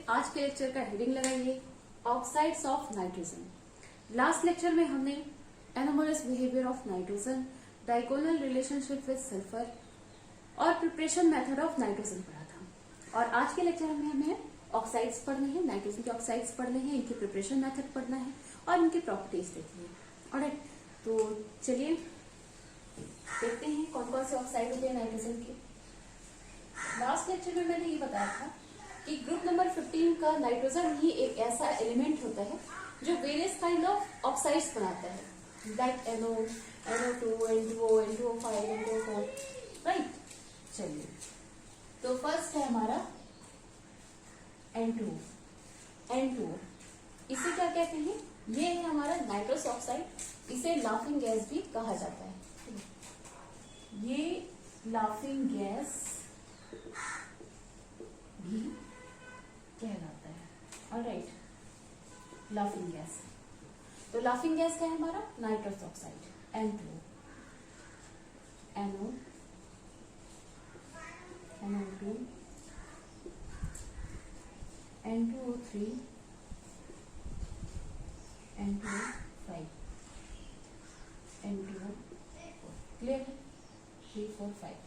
फिर आज के लेक्चर का हेडिंग लगाइए oxides of nitrogen. Last lecture में हमने anomalous behaviour of nitrogen, diagonal relationship with sulphur और प्रिपरेशन मेथड ऑफ नाइट्रोजन पढ़ा था। और आज के लेक्चर में हमें ऑक्साइड्स पढ़ने हैं, नाइट्रोजन के ऑक्साइड्स पढ़ने हैं, इनकी प्रिपरेशन मेथड पढ़ना है और इनकी प्रॉपर्टीज देखनी है। ऑलराइट, तो चलिए देखते हैं कौन कौन से ऑक्साइड होते हैं नाइट्रोजन के। लास्ट लेक्चर में मैंने ये बताया था कि ग्रुप नंबर 15 का नाइट्रोजन ही एक ऐसा एलिमेंट होता है जो वेरियस काइंड ऑफ ऑक्साइड्स बनाता है, like NO, NO2, N2O, N2O5, N2O4, right. चलिए, तो फर्स्ट है हमारा N2O। इसे क्या कहते हैं? ये है हमारा नाइट्रस ऑक्साइड, इसे लाफिंग गैस भी कहा जाता है। ये लाफिंग गैस भी कहलाता है। Alright, laughing gas. तो लाफिंग गैस क्या है हमारा? Nitrous oxide N2O, NO, NO2, N2O3, N2O5, N2O4। Clear है? 3, 4, 5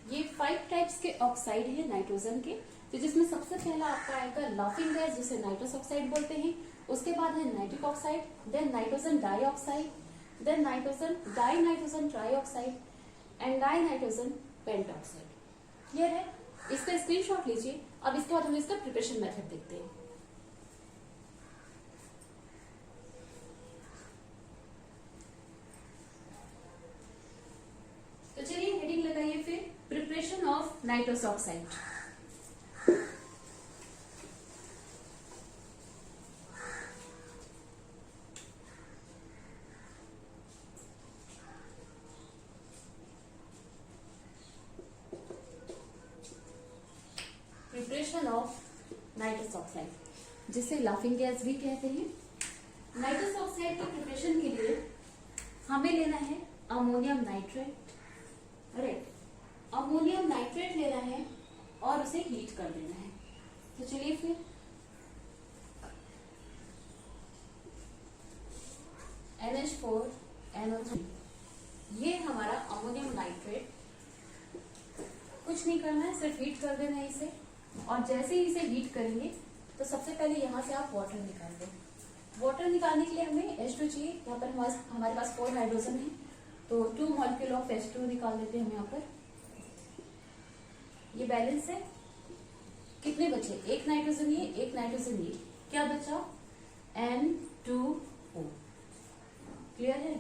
ये 5 टाइप्स के ऑक्साइड है नाइट्रोजन के। तो जिसमें सबसे पहला आपका आएगा लाफिंग गैस, जिसे नाइट्रस ऑक्साइड बोलते हैं। उसके बाद है nitric oxide, then nitrogen dioxide, then nitrogen di nitrogen trioxide and di nitrogen pentoxide. Clear है? इसका स्क्रीनशॉट लीजिए। अब इसके बाद हम इसका प्रिपरेशन मेथड देखते हैं। तो चलिए हेडिंग लगाइए फिर, preparation of nitrous oxide. Preparation of nitrous oxide, जिसे लाफिंग गैस भी कहते हैं। नाइट्रस ऑक्साइड के प्रिपरेशन के लिए हमें लेना है ammonium nitrate. Right, ammonium nitrate लेना है और उसे हीट कर देना है। तो चलिए फिर NH4NO3, ये हमारा अमोनियम नाइट्रेट। कुछ नहीं करना है, सिर्फ हीट कर देना है इसे। और जैसे ही इसे हीट करेंगे तो सबसे पहले यहाँ से आप वाटर निकाल दें। वाटर निकालने के लिए हमें H2 चाहिए। यहाँ पर हमारे पास 4 हाइड्रोजन है, तो 2 मॉलिक्यूल ऑफ H2 निकाल देते हैं हम यहाँ पर। ये बैलेंस है। कितने बचे? एक नाइट्रोजन ये, एक नाइट्रोजन ये, क्या बचा? N2O। क्लियर है?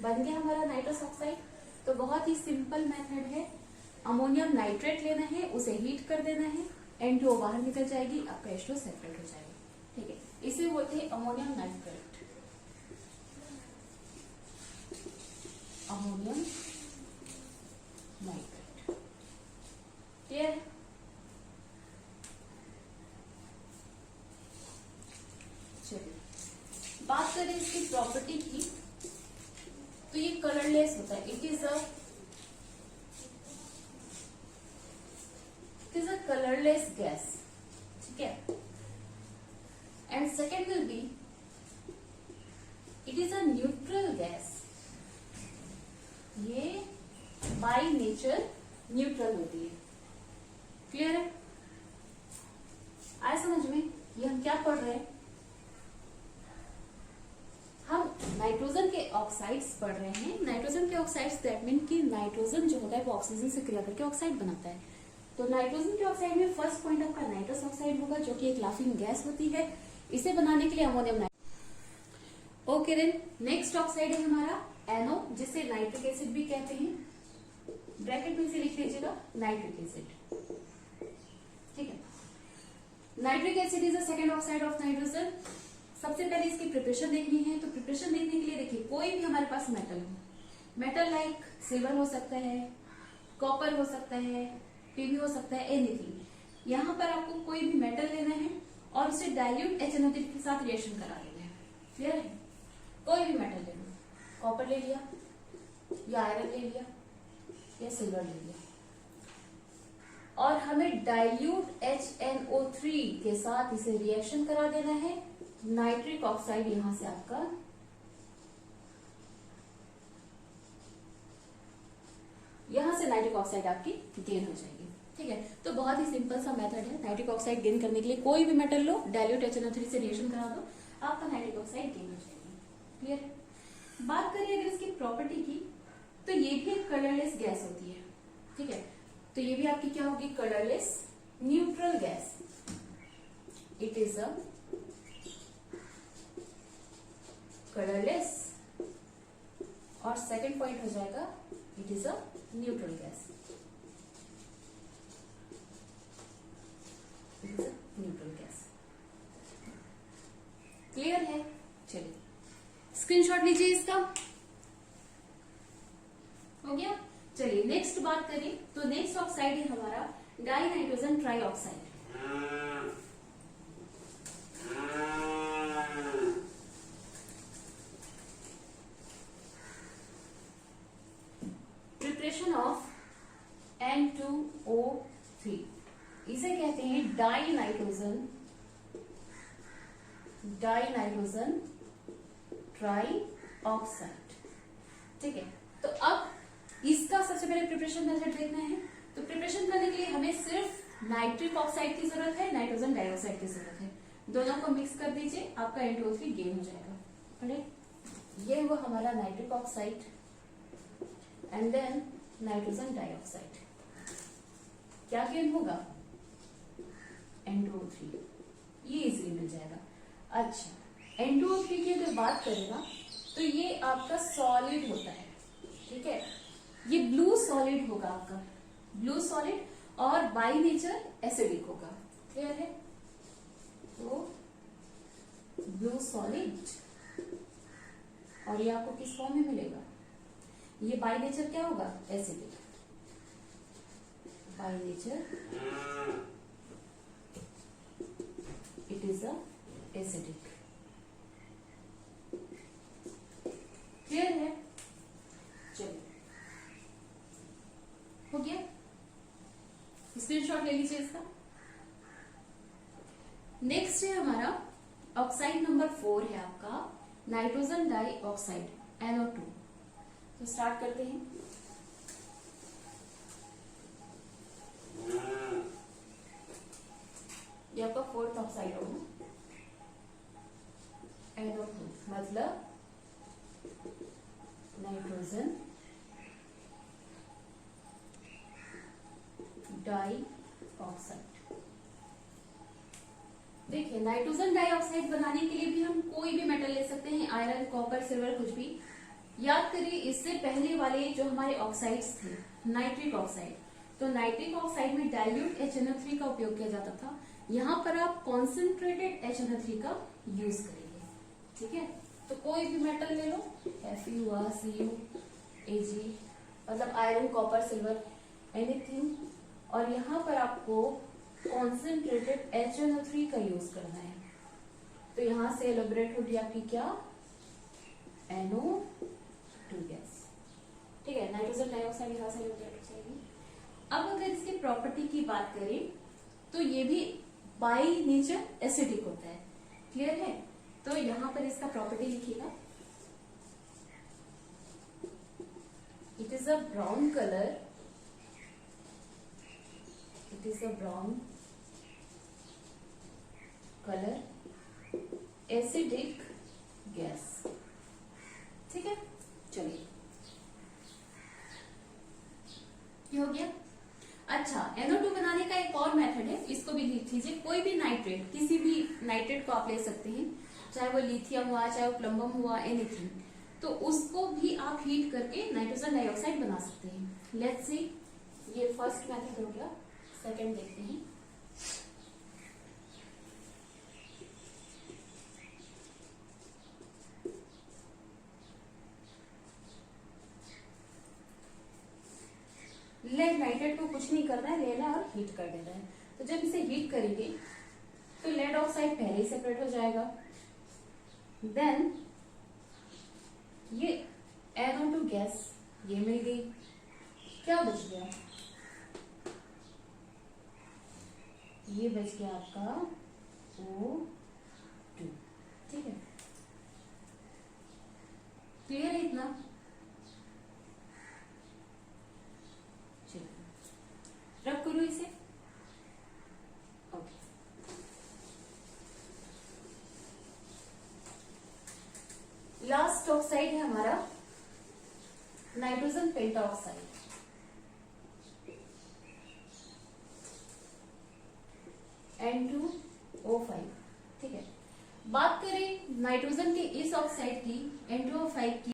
बन गया हमारा नाइट्रस ऑक्साइड। तो बहुत ही सिंपल मेथड है, अमोनियम नाइट्रेट लेना है, उसे हीट कर देना है, N2O बाहर निकल जाएगी, आपका H2 सेपरेट हो जाएगा। ठीक है, इसे बोलते हैं ammonium nitrate. Ammonium nitrate. Clear है? चलिए बात करें इसकी प्रॉपर्टी की, तो ये कलरलेस होता है। It is a colourless gas. ठीक है? And second will be it is a neutral gas. ये बाय नेचर न्यूट्रल होती है। क्लियर है? आए समझ में? ये हम क्या पढ़ रहे हैं? हम नाइट्रोजन के ऑक्साइड्स पढ़ रहे हैं। नाइट्रोजन के ऑक्साइड्स दैट मीन कि नाइट्रोजन जो होता है वो ऑक्सीजन से क्रिया करके ऑक्साइड बनाता है। तो नाइट्रोजन के ऑक्साइड में फर्स्ट पॉइंट आपका नाइट्रस ऑक्साइड होगा, जो कि एक लाफिंग गैस होती है। इसे बनाने के लिए ammonium nitrate. Okay then, next oxide है हमारा NO, जिसे नाइट्रिक एसिड भी कहते हैं। ब्रैकेट में इसे लिख लीजिएगा, नाइट्रिक एसिड। ठीक है? Nitric acid is the second oxide of nitrogen. सबसे पहले इसकी प्रिपरेशन देखनी है। तो प्रिपरेशन देखने के लिए देखिए, कोई भी हमारे पास मेटल हो, मेटल लाइक सिल्वर हो सकता है, कॉपर हो सकता है, PB हो सकता है, एनीथिंग। यहाँ पर आपको कोई भी मेटल लेना है और उसे डाइल्यूट HNO3 के साथ रिएक्शन करा देना है। क्लियर है? कोई भी मेटल ले लो, कॉपर ले लिया या आयरन ले लिया या सिल्वर ले लिया। और हमें डाइल्यूट HNO3 के साथ इसे रिएक्शन करा देना है। नाइट्रिक ऑक्साइड यहां से आपका नाइट्रिक ऑक्साइड आपकी गेन हो जाएगी। ठीक है, तो बहुत ही सिंपल सा मेथड है नाइट्रिक ऑक्साइड गेन करने के लिए। कोई भी मेटल लो, डाइल्यूट HNO3 से रिएक्शन करा दो, आपका नाइट्रिक ऑक्साइड गेन हो जाएगी। क्लियर? बात करें अगर इसकी प्रॉपर्टी की, तो ये भी एक कलरलेस गैस होती है। ठीक है, तो ये भी आपकी क्या होगी? Colourless neutral gas. It is a colourless, और सेकंड पॉइंट हो जाएगा it is a neutral gas. It is a neutral gas. Clear है? चलिए स्क्रीनशॉट लीजिए इसका। हो गया? चलिए नेक्स्ट बात करें तो नेक्स्ट ऑक्साइड है हमारा die nitrogen try oxide. Preparation of N2O3, इसे कहते हैं डाई नाइट्रोजन ट्राई ऑक्साइड। ठीक है, तो अब इसका सबसे पहले प्रिपरेशन मेथड देखना है। तो प्रिपरेशन करने के लिए हमें सिर्फ नाइट्रिक ऑक्साइड की जरूरत है, नाइट्रोजन डाइऑक्साइड की जरूरत है। दोनों को मिक्स कर दीजिए, आपका N2O3 गेन हो जाएगा। ये हुआ हमारा nitric oxide and then nitrogen dioxide. क्या गेन होगा? N2O3, ये इजीली मिल जाएगा। अच्छा, N2O3 की अगर बात करेगा तो ये आपका सॉलिड होता है। ठीक है, ये ब्लू सॉलिड होगा आपका, ब्लू सॉलिड, और बाई नेचर एसिडिक होगा। क्लियर है? तो ब्लू सॉलिड, और ये आपको किस फॉर्म में मिलेगा? ये बाई नेचर क्या होगा? Acidic. By nature it is a acidic. Clear है? चलिए, हो गया? स्क्रीनशॉट ले लीजिए इसका। नेक्स्ट है हमारा ऑक्साइड नंबर 4 है आपका नाइट्रोजन डाई ऑक्साइड NO2। तो स्टार्ट करते हैं। ये आपका 4th ऑक्साइड होगा NO2, मतलब नाइट्रोजन डाई ऑक्साइड। देखिए, नाइट्रोजन डाइऑक्साइड बनाने के लिए भी हम कोई भी मेटल ले सकते हैं, आयरन, कॉपर, सिल्वर, कुछ भी। याद करिए इससे पहले वाले जो हमारे ऑक्साइड्स थे, नाइट्रिक ऑक्साइड, तो नाइट्रिक ऑक्साइड में डाइल्यूट HNO3 का उपयोग किया जाता था। यहाँ पर आप कॉन्सेंट्रेटेड HNO3 का यूज करेंगे। ठीक है, तो कोई भी मेटल ले लो, Fe हुआ, Cu, Ag, मतलब आयरन, कॉपर, सिल्वर, एनीथिंग, और यहाँ पर आपको कॉन्सेंट्रेटेड HNO3 का यूज करना है। तो यहां से एलोबरेट होगी आपकी क्या? NO2 gas. ठीक है, नाइट्रोजन डाइऑक्साइड यहां से एलोबरेट हो जाएगी। अब अगर इसकी प्रॉपर्टी की बात करें तो ये भी बाई नेचर एसिडिक होता है। क्लियर है? तो यहां पर इसका प्रॉपर्टी लिखिएगा। It is a brown colour, it is a brown colour acidic gas. ठीक है, चलिए ये हो गया। अच्छा, NO2 बनाने का एक और मेथड है, इसको भी लिख लीजिए। कोई भी नाइट्रेट, किसी भी नाइट्रेट को आप ले सकते हैं, चाहे वो लिथियम हुआ, चाहे वो प्लम्बम हुआ, एनीथिंग, तो उसको भी आप हीट करके नाइट्रोजन डाइऑक्साइड बना सकते हैं। लेट्स सी, ये फर्स्ट मेथड हो गया। सेकंड देखते हैं। लेड नाइट्रेट को कुछ नहीं करना है, लेना और हीट कर देना है। तो जब इसे हीट करेंगे तो लेड ऑक्साइड पहले ही सेपरेट हो जाएगा। देन ये NO2 गैस ये मिल गई। क्या बच गया? ये बच गया आपका O2। ठीक है, क्लियर है इतना? चलिए रब करो इसे। ओके, लास्ट ऑक्साइड है हमारा नाइट्रोजन पेंटाऑक्साइड। N2O5। ठीक है, बात करें नाइट्रोजन के इस ऑक्साइड की, N2O5 की।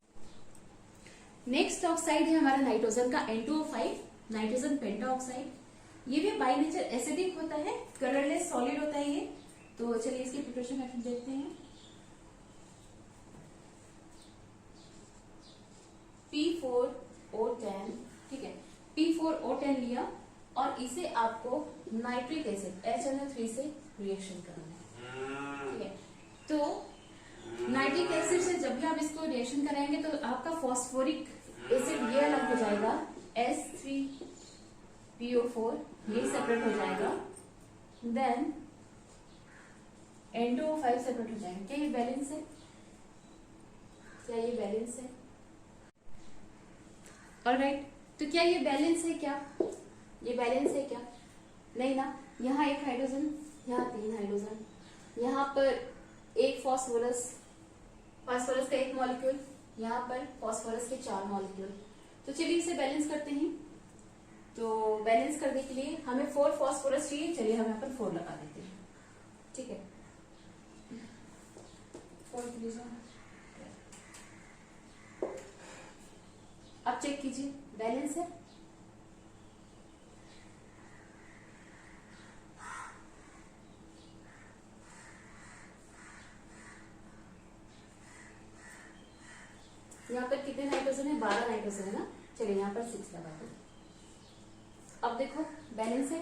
नेक्स्ट ऑक्साइड है हमारा नाइट्रोजन का N2O5, नाइट्रोजन पेंटाऑक्साइड। ये भी बाय नेचर एसिडिक होता है, कलरलेस सॉलिड होता है ये। तो चलिए इसकी प्रिपरेशन मेथड देखते हैं। P4O10। ठीक है, P4O10 लिया और इसे आपको नाइट्रिक एसिड HNO3 से रिएक्शन करना है। ठीक है, तो नाइट्रिक एसिड से जब भी आप इसको रिएक्शन कराएंगे तो आपका फॉस्फोरिक एसिड ये अलग हो जाएगा, S3PO4 ये सेपरेट हो जाएगा, देन N2O5 सेपरेट हो जाएगा। क्या ये बैलेंस है? क्या ये बैलेंस है? ऑलराइट, तो क्या ये बैलेंस है? क्या ये बैलेंस है? क्या नहीं ना। यहाँ एक हाइड्रोजन, यहाँ 3 हाइड्रोजन, यहाँ पर एक फास्फोरस का एक मॉलिक्यूल, यहाँ पर फास्फोरस के 4 मॉलिक्यूल। तो चलिए इसे बैलेंस करते हैं। तो बैलेंस करने के लिए हमें 4 फास्फोरस चाहिए। चलिए हम यहाँ पर 4 लगा देते हैं। ठीक है, 4 अब चेक कीजिए बैलेंस है। यहाँ पर कितने नाइट्रोजन है? 12 नाइट्रोजन है ना। चलिए यहाँ पर 6 लगा दो। अब देखो बैलेंस है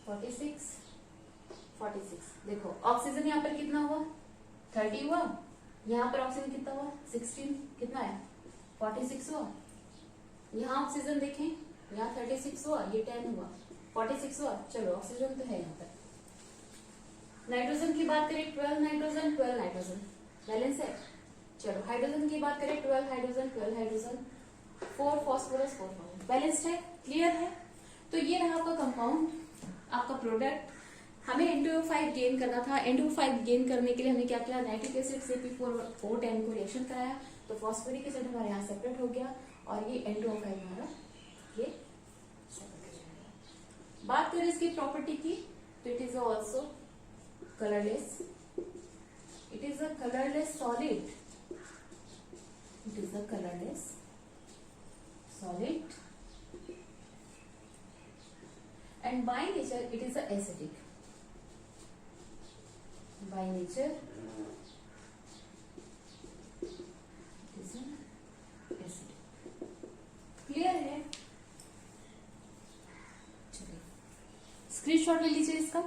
46। देखो ऑक्सीजन यहाँ पर कितना हुआ? 30 हुआ। यहाँ पर ऑक्सीजन कितना हुआ? 16। कितना है? 46 हुआ। यहाँ ऑक्सीजन देखें, यहाँ 36 हुआ, ये 10 हुआ, 46 हुआ। चलो ऑक्सीजन तो है यहाँ पर। नाइट्रोजन की बात करें 12 नाइट्रोजन बैलेंस है। चलो हाइड्रोजन की बात करें 12 हाइड्रोजन 4 फास्फोरस 4 बैलेंस्ड है, क्लियर है। तो ये रहा आपका कंपाउंड, आपका प्रोडक्ट। हमें N2O5 गेन करना था। N2O5 गेन करने के लिए हमने क्या किया? नाइट्रिक एसिड से P4O10 को रिएक्शन कराया, तो फॉस्फोरिक एसिड हमारे यहाँ सेपरेट हो गया और ये N2O5 हमारा ये सेपरेट हो जाएगा। बात करें इसकी प्रॉपर्टी की, तो it is also colourless. It is a colorless solid. It is a colorless solid. And by nature, it is a acidic. By nature, it is an acidic. Clear है? चलिए स्क्रीनशॉट ले लीजिए इसका।